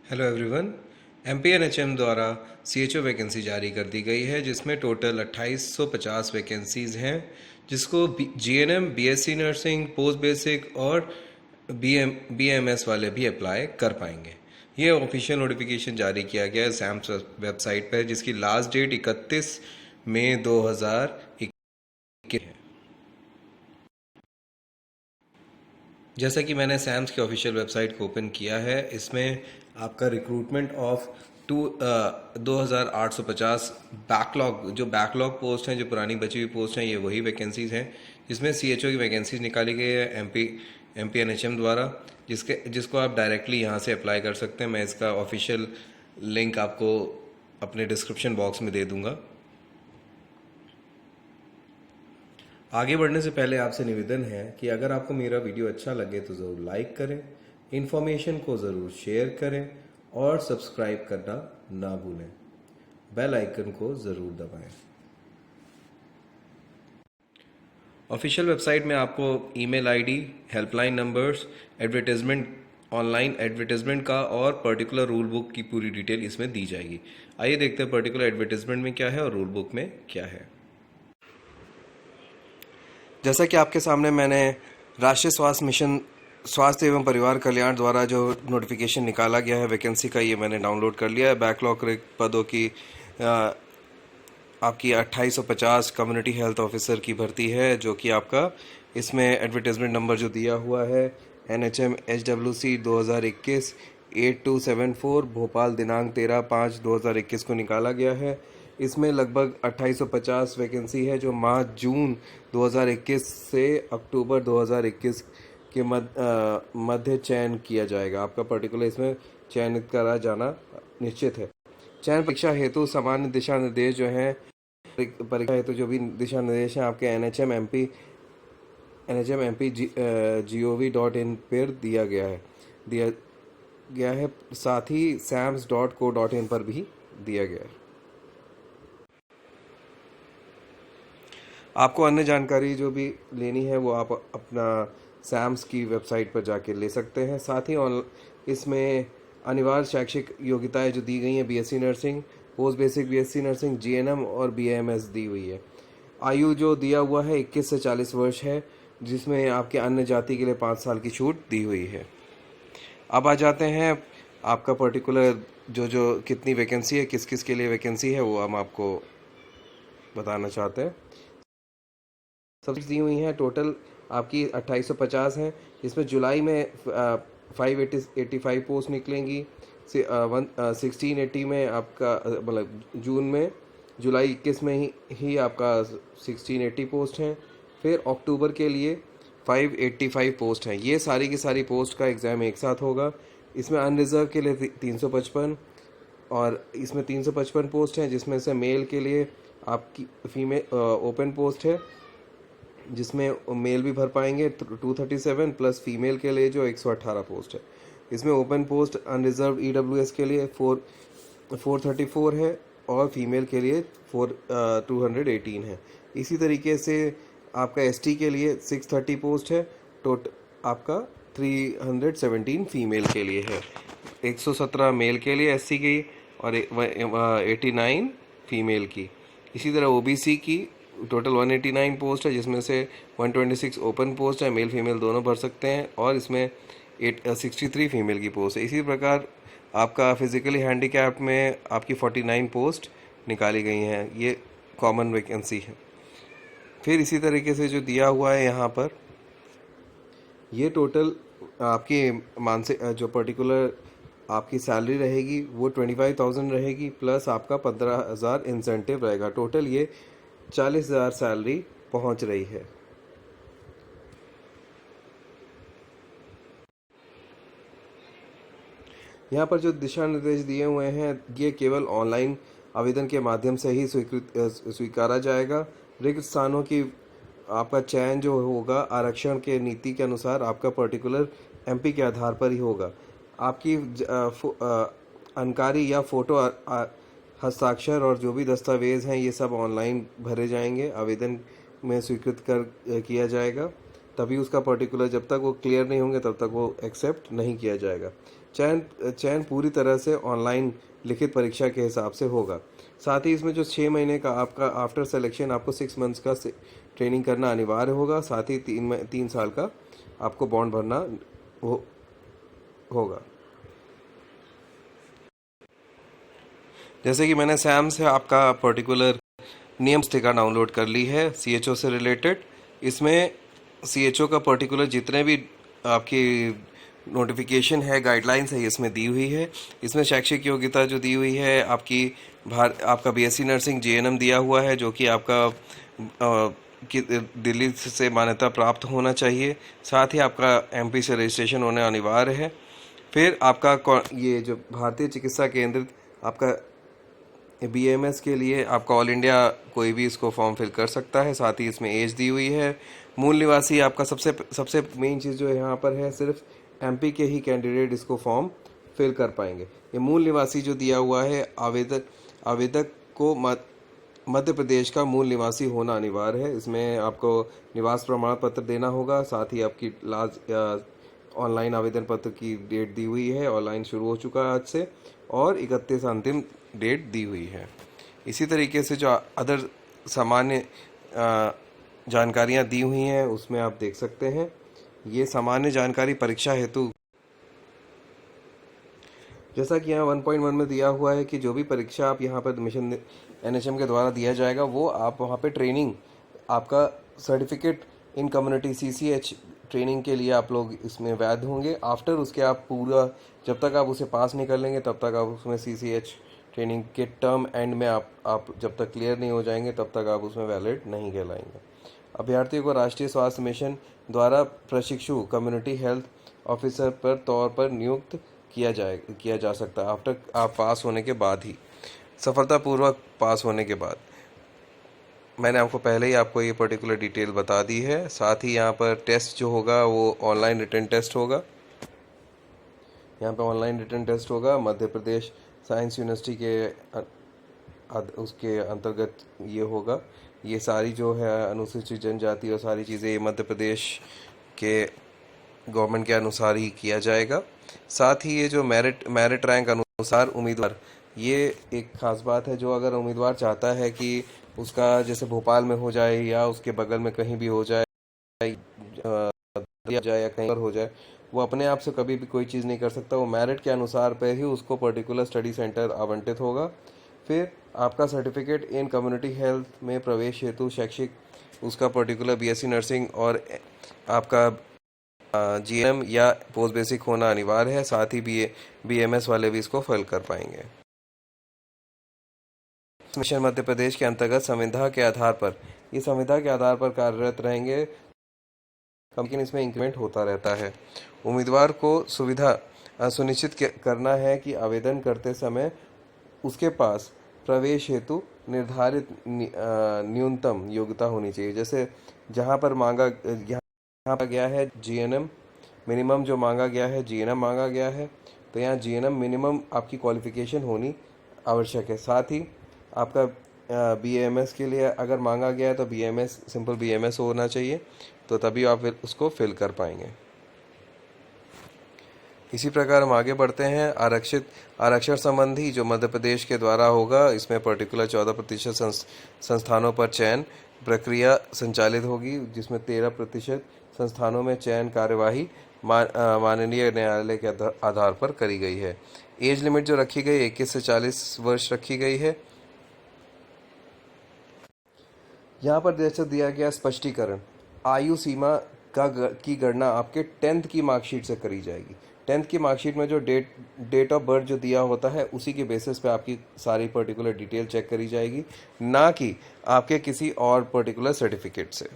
Hello everyone. एमपीएनएचएम द्वारा CHO vacancy जारी कर दी गई है, जिसमें टोटल 2850 वैकेंसीज़ हैं, जिसको GNM, BSc nursing, post basic और बीएमएस वाले भी अप्लाई कर पाएंगे। ये ऑफिशियल नोटिफिकेशन जारी किया गया है सैम्स वेबसाइट पर, जिसकी लास्ट डेट 31 मई 2021 है। जैसा कि मैंने सैम्स की ऑफिशियल वेबसाइट को ओपन किया है, इसमें आपका रिक्रूटमेंट ऑफ 2850 बैकलॉग पोस्ट हैं, जो पुरानी बची हुई पोस्ट हैं, ये वही वैकेंसीज़ हैं, जिसमें सीएचओ की वैकेंसीज निकाली गई है एमपीएनएचएम द्वारा, जिसको आप डायरेक्टली यहाँ से अप्लाई कर सकते हैं। मैं इसका ऑफिशियल लिंक आपको अपने डिस्क्रिप्शन बॉक्स में दे दूँगा। आगे बढ़ने से पहले आपसे निवेदन है कि अगर आपको मेरा वीडियो अच्छा लगे तो ज़रूर लाइक करें, इन्फॉर्मेशन को ज़रूर शेयर करें और सब्सक्राइब करना ना भूलें। बेल आइकन को ज़रूर दबाएं। ऑफिशियल वेबसाइट में आपको email ID, helpline numbers, advertisement, online advertisement का और पर्टिकुलर रूल बुक की पूरी डिटेल इसमें दी जाएगी। आइए देखते हैं पर्टिकुलर एडवर्टाइजमेंट में क्या है और रूल बुक में क्या है। जैसा कि आपके सामने मैंने राष्ट्रीय स्वास्थ्य मिशन स्वास्थ्य एवं परिवार कल्याण द्वारा जो नोटिफिकेशन निकाला गया है वैकेंसी का, ये मैंने डाउनलोड कर लिया है। बैकलॉग रिक्त पदों की आपकी 2850 कम्युनिटी हेल्थ ऑफिसर की भर्ती है, जो कि आपका इसमें एडवर्टाइजमेंट नंबर जो दिया हुआ है NHM HWC 2021 8274 भोपाल दिनांक 13/5/2021 को निकाला गया है। इसमें लगभग 2850 वैकेंसी है, जो माह जून 2021 से अक्टूबर 2021 के मध्य चयन किया जाएगा। आपका पर्टिकुलर इसमें चयनित करा जाना निश्चित है। चयन परीक्षा हेतु सामान्य दिशा निर्देश जो हैं, परीक्षा हेतु जो भी दिशा निर्देश हैं आपके NHM MP gov.in पर दिया गया है, साथ ही sams.co.in पर भी दिया गया है। आपको अन्य जानकारी जो भी लेनी है वो आप अपना सैम्स की वेबसाइट पर जाके ले सकते हैं। साथ ही इसमें अनिवार्य शैक्षिक योग्यताएं जो दी गई हैं, BSc nursing, post basic BSc nursing, GNM और बीएमएस दी हुई है। आयु जो दिया हुआ है 21 से 40 वर्ष है, जिसमें आपके अन्य जाति के लिए 5 साल की छूट दी हुई है। अब आ जाते हैं आपका पर्टिकुलर जो कितनी वैकेंसी है, किस किस के लिए वैकेंसी है, वो हम आपको बताना चाहते हैं। सबसे दी हुई हैं टोटल आपकी 2850 हैं, जिसमें जुलाई में 585 पोस्ट निकलेंगी। 1680 में आपका मतलब जून में, जुलाई 21 में ही आपका 1680 पोस्ट हैं। फिर अक्टूबर के लिए 585 पोस्ट हैं। ये सारी की सारी पोस्ट का एग्ज़ाम एक साथ होगा। इसमें अनरिजर्व के लिए 355 और इसमें 355 पोस्ट हैं, जिसमें से मेल के लिए आपकी फीमेल ओपन पोस्ट है, जिसमें मेल भी भर पाएंगे 237 प्लस फीमेल के लिए जो 118 पोस्ट है। इसमें ओपन पोस्ट अनरिजर्व EWS के लिए 434 है और फीमेल के लिए 218 है। इसी तरीके से आपका ST के लिए 630 पोस्ट है, आपका 317 फीमेल के लिए है, 117 मेल के लिए SC की और 89 फीमेल की। इसी तरह OBC की टोटल 189 पोस्ट है, जिसमें से 126 ओपन पोस्ट है, मेल फीमेल दोनों भर सकते हैं, और इसमें 63 फीमेल की पोस्ट है। इसी प्रकार आपका फिजिकली हैंडीकैप में आपकी 49 पोस्ट निकाली गई हैं। ये कॉमन वैकेंसी है। फिर इसी तरीके से जो दिया हुआ है यहाँ पर, ये टोटल आपकी मानसिक जो पर्टिकुलर आपकी सैलरी रहेगी वो 25,000 रहेगी, प्लस आपका 15,000 इंसेंटिव रहेगा। टोटल ये 40,000 सैलरी पहुंच रही है। यहाँ पर जो दिशा निर्देश दिए हुए हैं, ये केवल ऑनलाइन आवेदन के माध्यम से ही स्वीकारा जाएगा। रिक्त स्थानों की आपका चयन जो होगा आरक्षण के नीति के अनुसार आपका पर्टिकुलर MP के आधार पर ही होगा। आपकी अंकारी या फोटो हस्ताक्षर और जो भी दस्तावेज़ हैं, ये सब ऑनलाइन भरे जाएंगे, आवेदन में स्वीकृत किया जाएगा। तभी उसका पर्टिकुलर, जब तक वो क्लियर नहीं होंगे तब तक वो एक्सेप्ट नहीं किया जाएगा। चयन पूरी तरह से ऑनलाइन लिखित परीक्षा के हिसाब से होगा। साथ ही इसमें जो 6 महीने का आपका आफ्टर सिलेक्शन आपको 6 मंथ्स का ट्रेनिंग करना अनिवार्य होगा। साथ ही 3 साल का आपको बॉन्ड भरना होगा। जैसे कि मैंने सैम से आपका पर्टिकुलर नियम स्टिका डाउनलोड कर ली है CHO से रिलेटेड। इसमें CHO का पर्टिकुलर जितने भी आपकी नोटिफिकेशन है, गाइडलाइंस है, इसमें दी हुई है। इसमें शैक्षिक योग्यता जो दी हुई है आपकी आपका BSc नर्सिंग JNM दिया हुआ है, जो कि आपका दिल्ली से मान्यता प्राप्त होना चाहिए। साथ ही आपका MP से रजिस्ट्रेशन होना अनिवार्य है। फिर आपका ये जो भारतीय चिकित्सा केंद्र आपका BAMS के लिए आपका ऑल इंडिया कोई भी इसको फॉर्म फिल कर सकता है। साथ ही इसमें एज दी हुई है। मूल निवासी आपका सबसे मेन चीज़ जो यहाँ पर है, सिर्फ MP के ही कैंडिडेट इसको फॉर्म फिल कर पाएंगे। ये मूल निवासी जो दिया हुआ है, आवेदक को मध्य प्रदेश का मूल निवासी होना अनिवार्य है। इसमें आपको निवास प्रमाण पत्र देना होगा। साथ ही आपकी ऑनलाइन आवेदन पत्र की डेट दी हुई है, ऑनलाइन शुरू हो चुका है आज से, और 31 अंतिम डेट दी हुई है। इसी तरीके से जो अदर सामान्य जानकारियां दी हुई हैं उसमें आप देख सकते हैं। ये सामान्य जानकारी परीक्षा हेतु, जैसा कि यहाँ 1.1 में दिया हुआ है कि जो भी परीक्षा आप यहाँ पर मिशन NHM के द्वारा दिया जाएगा, वो आप वहाँ पे ट्रेनिंग, आपका certificate in community CCH training के लिए आप लोग इसमें वैध होंगे। आफ्टर उसके आप पूरा, जब तक आप उसे पास नहीं कर लेंगे तब तक आप उसमें CCH ट्रेनिंग के टर्म एंड में आप जब तक क्लियर नहीं हो जाएंगे तब तक आप उसमें वैलिड नहीं कहलाएंगे। अभ्यर्थियों को राष्ट्रीय स्वास्थ्य मिशन द्वारा प्रशिक्षु कम्युनिटी हेल्थ ऑफिसर पर तौर पर नियुक्त किया जा सकता है आफ्टर आप पास होने के बाद ही, सफलतापूर्वक पास होने के बाद। मैंने आपको पहले ही आपको ये पर्टिकुलर डिटेल बता दी है। साथ ही यहाँ पर टेस्ट जो होगा वो ऑनलाइन रिटन टेस्ट होगा। यहाँ पे ऑनलाइन रिटन टेस्ट होगा। मध्य प्रदेश साइंस यूनिवर्सिटी के उसके अंतर्गत ये होगा। ये सारी जो है अनुसूचित जनजाति और सारी चीज़ें ये मध्य प्रदेश के गवर्नमेंट के अनुसार ही किया जाएगा। साथ ही ये जो मेरिट रैंक अनुसार उम्मीदवार, ये एक खास बात है, जो अगर उम्मीदवार चाहता है कि उसका जैसे भोपाल में हो जाए या उसके बगल में कहीं भी हो जाए या कहीं पर हो जाए, वो अपने आप से कभी भी कोई चीज़ नहीं कर सकता। वो मेरिट के अनुसार पे ही उसको पर्टिकुलर स्टडी सेंटर आवंटित होगा। फिर आपका सर्टिफिकेट इन कम्युनिटी हेल्थ में प्रवेश हेतु शैक्षिक उसका पर्टिकुलर BSc नर्सिंग और आपका GM या पोस्ट बेसिक होना अनिवार्य है। साथ ही BMS वाले भी इसको फिल कर पाएंगे। मिशन मध्य प्रदेश के अंतर्गत संविदा के आधार पर, ये संविदा के आधार पर कार्यरत रहेंगे, लेकिन इसमें इंक्रीमेंट होता रहता है। उम्मीदवार को सुविधा सुनिश्चित करना है कि आवेदन करते समय उसके पास प्रवेश हेतु निर्धारित न्यूनतम योग्यता होनी चाहिए। जैसे जहाँ पर गया है GNM मिनिमम, जो मांगा गया है GNM मांगा गया है, तो यहाँ GNM मिनिमम आपकी क्वालिफिकेशन होनी आवश्यक है। साथ ही आपका BAMS के लिए अगर मांगा गया है तो BAMS सिंपल BAMS होना चाहिए, तो तभी आप उसको फिल कर पाएंगे। इसी प्रकार हम आगे बढ़ते हैं। आरक्षण संबंधी जो मध्य प्रदेश के द्वारा होगा, इसमें पर्टिकुलर 14% संस्थानों पर चयन प्रक्रिया संचालित होगी, जिसमें 13% संस्थानों में चयन कार्यवाही माननीय न्यायालय के आधार पर करी गई है। एज लिमिट जो रखी गई 21 से 40 वर्ष रखी गई है। यहाँ पर जैसे दिया गया स्पष्टीकरण, आयु सीमा की गणना आपके 10th की मार्कशीट से करी जाएगी। 10th की मार्कशीट में जो डेट ऑफ बर्थ जो दिया होता है उसी के बेसिस पे आपकी सारी पर्टिकुलर डिटेल चेक करी जाएगी, ना कि आपके किसी और पर्टिकुलर सर्टिफिकेट से।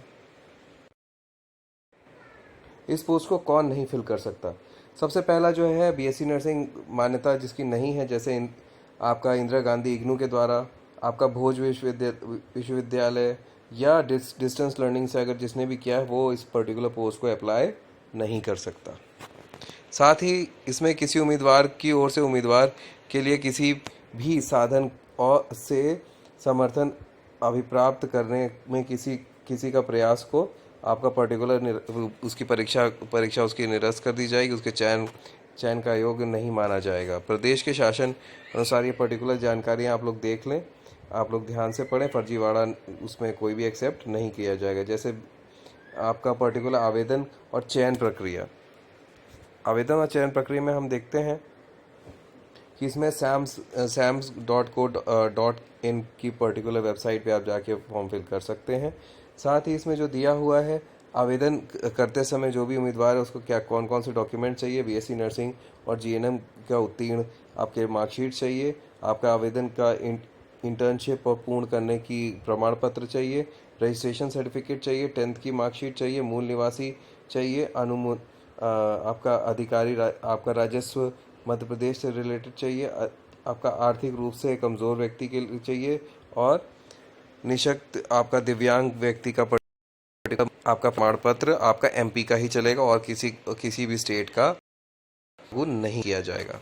इस पोस्ट को कौन नहीं फिल कर सकता? सबसे पहला जो है BSc नर्सिंग मान्यता जिसकी नहीं है, जैसे आपका इंदिरा गांधी इग्नू के द्वारा, आपका भोज विश्वविद्यालय या डिस्टेंस लर्निंग से अगर जिसने भी किया है वो इस पर्टिकुलर पोस्ट को अप्लाई नहीं कर सकता। साथ ही इसमें किसी उम्मीदवार की ओर से उम्मीदवार के लिए किसी भी साधन और से समर्थन अभिप्राप्त करने में किसी का प्रयास को आपका पर्टिकुलर उसकी परीक्षा उसकी निरस्त कर दी जाएगी, उसके चयन का योग्य नहीं माना जाएगा। प्रदेश के शासन अनुसार ये पर्टिकुलर जानकारियाँ आप लोग देख लें, आप लोग ध्यान से पढ़ें। फर्जीवाड़ा उसमें कोई भी एक्सेप्ट नहीं किया जाएगा। जैसे आपका पर्टिकुलर आवेदन और चयन प्रक्रिया, आवेदन और चयन प्रक्रिया में हम देखते हैं कि इसमें sams.co.in की पर्टिकुलर वेबसाइट पे आप जाके फॉर्म फिल कर सकते हैं। साथ ही इसमें जो दिया हुआ है, आवेदन करते समय जो भी उम्मीदवार है उसको क्या कौन कौन से डॉक्यूमेंट चाहिए, बीएससी नर्सिंग और जीएनएम का उत्तीर्ण आपके मार्कशीट चाहिए, आपका आवेदन का इंटर्नशिप और पूर्ण करने की प्रमाण पत्र चाहिए, रजिस्ट्रेशन सर्टिफिकेट चाहिए, 10th की मार्कशीट चाहिए, मूल निवासी चाहिए, आपका आपका राजस्व मध्य प्रदेश से रिलेटेड चाहिए, आपका आर्थिक रूप से कमज़ोर व्यक्ति के लिए चाहिए, और निःशक्त आपका दिव्यांग व्यक्ति का आपका प्रमाण पत्र आपका एमपी का ही चलेगा और किसी भी स्टेट का वो नहीं किया जाएगा।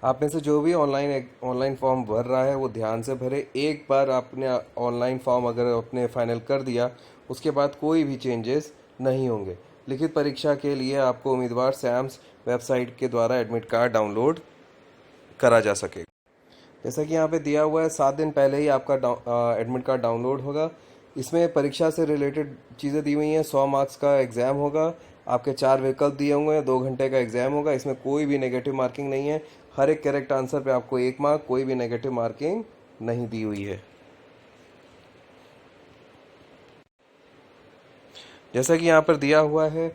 आप में से जो भी ऑनलाइन फॉर्म भर रहा है वो ध्यान से भरे। एक बार आपने ऑनलाइन फॉर्म अगर आपने फाइनल कर दिया, उसके बाद कोई भी चेंजेस नहीं होंगे। लिखित परीक्षा के लिए आपको उम्मीदवार सैम्स वेबसाइट के द्वारा एडमिट कार्ड डाउनलोड करा जा सकेगा। जैसा कि यहाँ पे दिया हुआ है, 7 दिन पहले ही आपका एडमिट कार्ड डाउनलोड होगा। इसमें परीक्षा से रिलेटेड चीज़ें दी हुई हैं। 100 मार्क्स का एग्ज़ाम होगा, आपके 4 विकल्प दिए हुए हैं, 2 घंटे का एग्ज़ाम होगा। इसमें कोई भी नेगेटिव मार्किंग नहीं है। हर एक करेक्ट आंसर पे आपको 1 मार्क, कोई भी नेगेटिव मार्किंग नहीं दी हुई है। जैसा कि यहाँ पर दिया हुआ है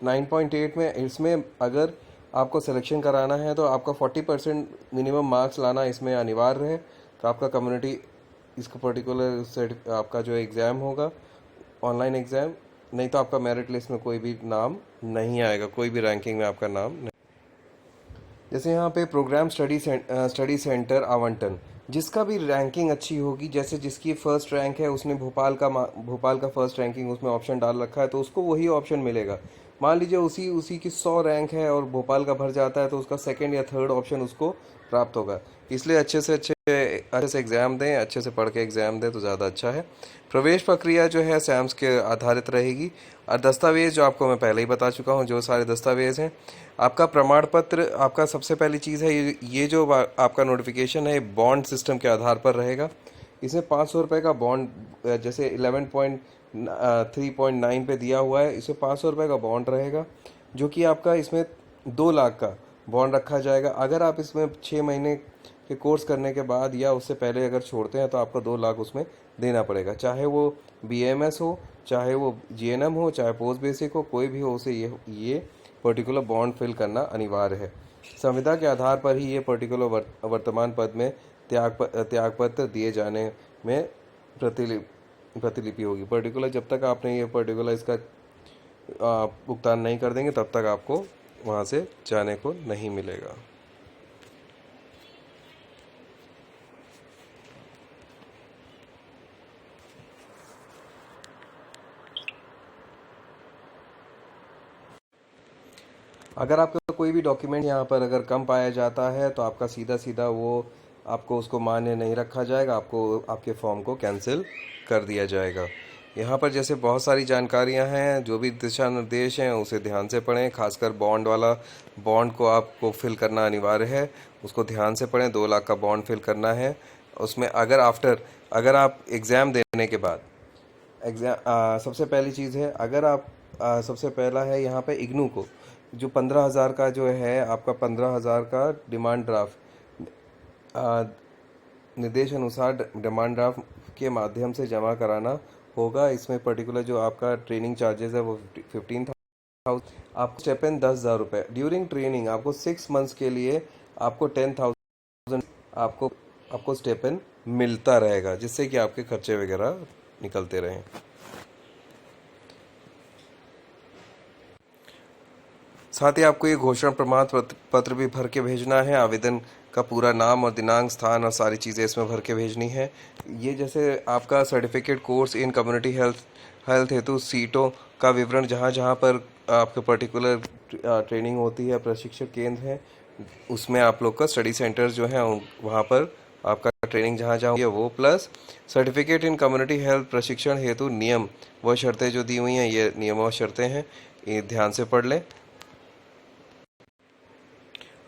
9.8 में, इसमें अगर आपको सिलेक्शन कराना है तो आपका 40% मिनिमम मार्क्स लाना इसमें अनिवार्य है। तो आपका कम्युनिटी इसका पर्टिकुलर सेट आपका जो एग्ज़ाम होगा ऑनलाइन एग्ज़ाम, नहीं तो आपका मेरिट लिस्ट में कोई भी नाम नहीं आएगा, कोई भी रैंकिंग में आपका नाम नहीं। जैसे यहाँ पे प्रोग्राम स्टडी सेंटर आवंटन, जिसका भी रैंकिंग अच्छी होगी, जैसे जिसकी फर्स्ट रैंक है उसने भोपाल का फर्स्ट रैंकिंग उसमें ऑप्शन डाल रखा है तो उसको वही ऑप्शन मिलेगा। मान लीजिए उसी की 100 रैंक है और भोपाल का भर जाता है तो उसका सेकंड या थर्ड ऑप्शन उसको प्राप्त होगा। इसलिए अच्छे से एग्ज़ाम दें, अच्छे से पढ़ के एग्ज़ाम दें तो ज़्यादा अच्छा है। प्रवेश प्रक्रिया जो है सैम्स के आधारित रहेगी। और दस्तावेज़ जो आपको मैं पहले ही बता चुका हूँ, जो सारे दस्तावेज़ हैं, आपका प्रमाण पत्र, आपका सबसे पहली चीज़ है ये जो आपका नोटिफिकेशन है बॉन्ड सिस्टम के आधार पर रहेगा। इसमें 500 रुपये का बॉन्ड, जैसे 11.3.9 पे दिया हुआ है, इसमें 500 रुपये का बॉन्ड रहेगा, जो कि आपका इसमें 2 लाख का बॉन्ड रखा जाएगा। अगर आप इसमें 6 महीने के कोर्स करने के बाद या उससे पहले अगर छोड़ते हैं तो आपको 2 लाख उसमें देना पड़ेगा, चाहे वो बीएमएस हो, चाहे वो जीएनएम हो, चाहे पोस्ट बेसिक हो, कोई भी हो, उसे ये पर्टिकुलर बॉन्ड फिल करना अनिवार्य है। संविदा के आधार पर ही ये पर्टिकुलर वर्तमान पद में त्यागपत्र दिए जाने में प्रतिलिपि होगी। पर्टिकुलर जब तक आपने ये पर्टिकुलर इसका भुगतान नहीं कर देंगे तब तक आपको वहाँ से जाने को नहीं मिलेगा। अगर आपका कोई भी डॉक्यूमेंट यहाँ पर अगर कम पाया जाता है तो आपका सीधा वो आपको उसको मान्य नहीं रखा जाएगा, आपको आपके फॉर्म को कैंसिल कर दिया जाएगा। यहाँ पर जैसे बहुत सारी जानकारियाँ हैं, जो भी दिशा निर्देश हैं उसे ध्यान से पढ़ें। खासकर बॉन्ड को आपको फिल करना अनिवार्य है, उसको ध्यान से पढ़ें। 2 लाख का बॉन्ड फिल करना है। उसमें अगर आप एग्ज़ाम देने के बाद सबसे पहली चीज़ है, अगर आप सबसे पहला है यहाँ पे इग्नू को जो 15,000 का जो है आपका 15,000 का डिमांड ड्राफ्ट निर्देश अनुसार डिमांड ड्राफ्ट के माध्यम से जमा कराना होगा। इसमें पर्टिकुलर जो आपका ट्रेनिंग चार्जेस है वो 15,000, आपको स्टेपन 10,000 रुपये। ड्यूरिंग ट्रेनिंग आपको 6 मंथ्स के लिए आपको 10,000 आपको स्टेपन मिलता रहेगा, जिससे कि आपके खर्चे वगैरह निकलते रहें। साथ ही आपको ये घोषणा प्रमाण पत्र भी भर के भेजना है। आवेदन का पूरा नाम और दिनांक, स्थान और सारी चीज़ें इसमें भर के भेजनी है। ये जैसे आपका certificate course in community health हेतु सीटों का विवरण, जहाँ जहाँ पर आपके पर्टिकुलर ट्रेनिंग होती है, प्रशिक्षण केंद्र हैं, उसमें आप लोग का स्टडी सेंटर्स जो हैं वहाँ पर आपका ट्रेनिंग जहाँ जहाँ हुई है वो, plus certificate in community health प्रशिक्षण हेतु नियम व शर्तें जो दी हुई हैं, ये नियम और शर्तें हैं, ये ध्यान से पढ़ लें।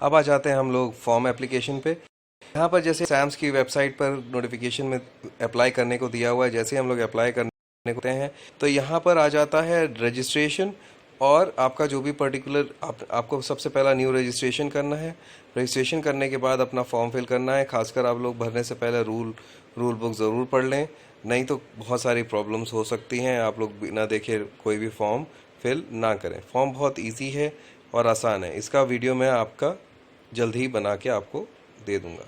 अब आ जाते हैं हम लोग फॉर्म एप्लीकेशन पे। यहाँ पर जैसे सैम्स की वेबसाइट पर नोटिफिकेशन में अप्लाई करने को दिया हुआ है, जैसे हम लोग अप्लाई करने को हैं तो यहाँ पर आ जाता है रजिस्ट्रेशन, और आपका जो भी पर्टिकुलर आपको सबसे पहला न्यू रजिस्ट्रेशन करना है। रजिस्ट्रेशन करने के बाद अपना फॉर्म फिल करना है। खासकर आप लोग भरने से पहले रूल बुक ज़रूर पढ़ लें, नहीं तो बहुत सारी प्रॉब्लम्स हो सकती हैं, आप लोग बिना देखे कोई भी फॉर्म फिल ना करें। फॉर्म बहुत इजी है और आसान है। इसका वीडियो मैं आपका जल्द ही बना के आपको दे दूंगा।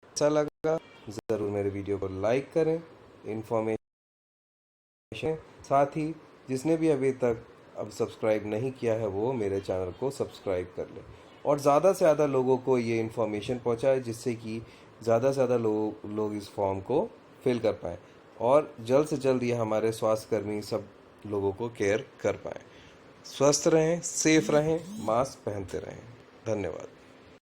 अच्छा लगा ज़रूर मेरे वीडियो को लाइक करें। इन्फॉर्मेशन साथ ही जिसने भी अभी तक अब सब्सक्राइब नहीं किया है वो मेरे चैनल को सब्सक्राइब कर ले, और ज़्यादा से ज़्यादा लोगों को ये इन्फॉर्मेशन पहुंचाए, जिससे कि ज़्यादा से ज़्यादा लोग इस फॉर्म को फिल कर पाएँ और जल्द से जल्द ये हमारे स्वास्थ्यकर्मी सब लोगों को केयर कर पाएँ। स्वस्थ रहें, सेफ रहें, मास्क पहनते रहें। धन्यवाद।